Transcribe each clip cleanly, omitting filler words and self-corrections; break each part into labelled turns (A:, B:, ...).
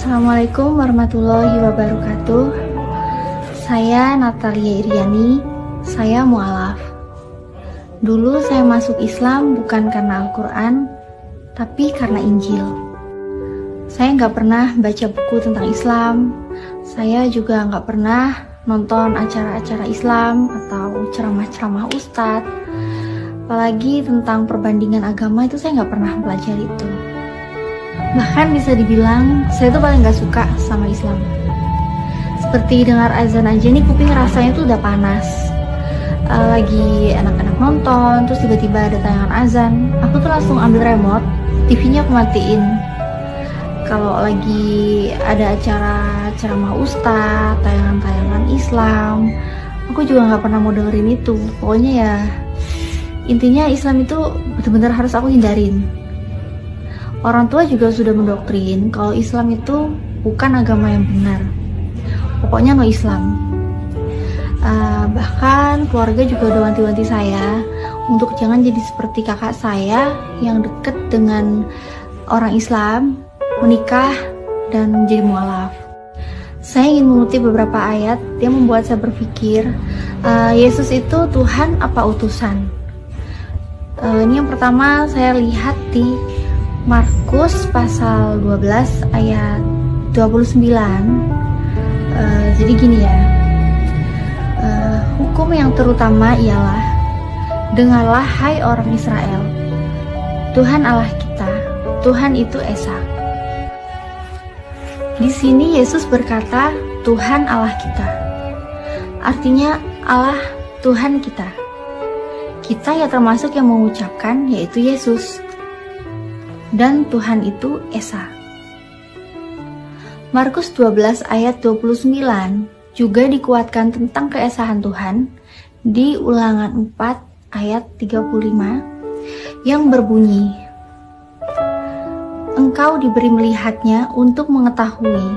A: Assalamualaikum warahmatullahi wabarakatuh. Saya Natalia Iriani, saya mu'alaf. Dulu saya masuk Islam bukan karena Al-Quran, tapi karena Injil. Saya nggak pernah baca buku tentang Islam. Saya juga nggak pernah nonton acara-acara Islam atau ceramah-ceramah ustadz. Apalagi tentang perbandingan agama itu saya nggak pernah belajar itu. Bahkan bisa dibilang saya tuh paling gak suka sama Islam. Seperti dengar azan aja nih kuping rasanya tuh udah panas. Lagi anak-anak nonton, terus tiba-tiba ada tayangan azan, aku tuh langsung ambil remote, TV-nya aku matiin. Kalau lagi ada acara ceramah ustadz, tayangan-tayangan Islam, aku juga gak pernah mau dengerin itu. Pokoknya ya, intinya Islam itu benar-benar harus aku hindarin. Orang tua juga sudah mendoktrin kalau Islam itu bukan agama yang benar. Pokoknya no Islam. Bahkan keluarga juga udah wanti-wanti saya untuk jangan jadi seperti kakak saya yang deket dengan orang Islam, menikah, dan menjadi mu'alaf. Saya ingin mengutip beberapa ayat yang membuat saya berpikir, Yesus itu Tuhan apa utusan? Ini yang pertama saya lihat di Markus pasal 12 ayat 29. Jadi gini ya, hukum yang terutama ialah, dengarlah hai orang Israel, Tuhan Allah kita, Tuhan itu Esa. Di sini Yesus berkata Tuhan Allah kita, artinya Allah Tuhan kita. Kita ya termasuk yang mengucapkan, yaitu Yesus. Dan Tuhan itu Esa. Markus 12 ayat 29 juga dikuatkan tentang keesahan Tuhan di Ulangan 4 ayat 35 yang berbunyi, engkau diberi melihatnya untuk mengetahui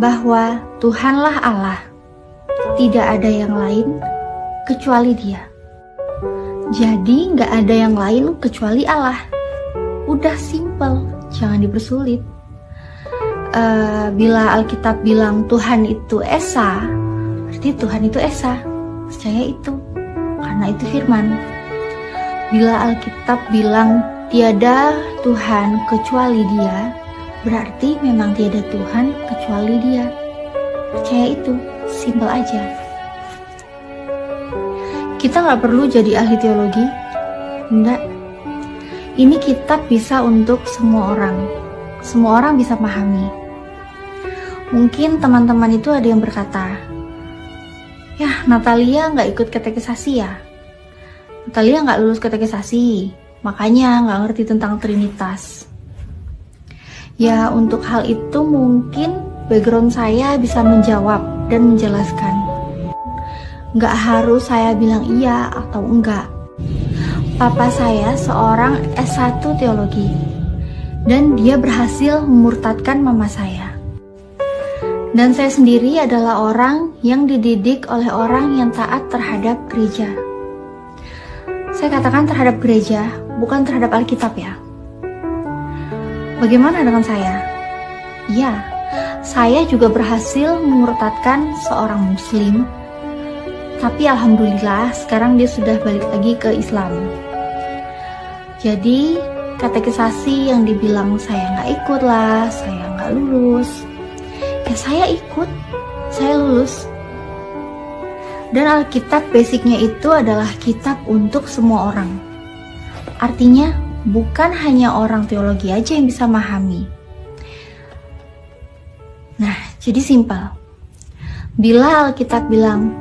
A: bahwa Tuhanlah Allah, tidak ada yang lain kecuali Dia. Jadi gak ada yang lain kecuali Allah. Udah simple, jangan dipersulit. Bila Alkitab bilang Tuhan itu Esa, berarti Tuhan itu Esa. Percaya itu, karena itu firman. Bila Alkitab bilang tiada Tuhan kecuali Dia, berarti memang tiada Tuhan kecuali Dia. Percaya itu, simple aja. Kita gak perlu jadi ahli teologi, enggak. Ini kitab bisa untuk semua orang. Semua orang bisa pahami. Mungkin teman-teman itu ada yang berkata, ya Natalia nggak ikut katekisasi ya. Natalia nggak lulus katekisasi, makanya nggak ngerti tentang Trinitas. Ya untuk hal itu mungkin background saya bisa menjawab dan menjelaskan. Nggak harus saya bilang iya atau enggak. Papa saya seorang S1 teologi, dan dia berhasil memurtadkan mama saya. Dan saya sendiri adalah orang yang dididik oleh orang yang taat terhadap gereja. Saya katakan terhadap gereja, bukan terhadap Alkitab ya. Bagaimana dengan saya? Ya, saya juga berhasil memurtadkan seorang muslim, tapi alhamdulillah sekarang dia sudah balik lagi ke Islam. Jadi katekisasi yang dibilang saya nggak ikut lah, saya nggak lulus, ya saya ikut, saya lulus. Dan Alkitab basicnya itu adalah kitab untuk semua orang. Artinya bukan hanya orang teologi aja yang bisa memahami. Nah, jadi simpel. Bila Alkitab bilang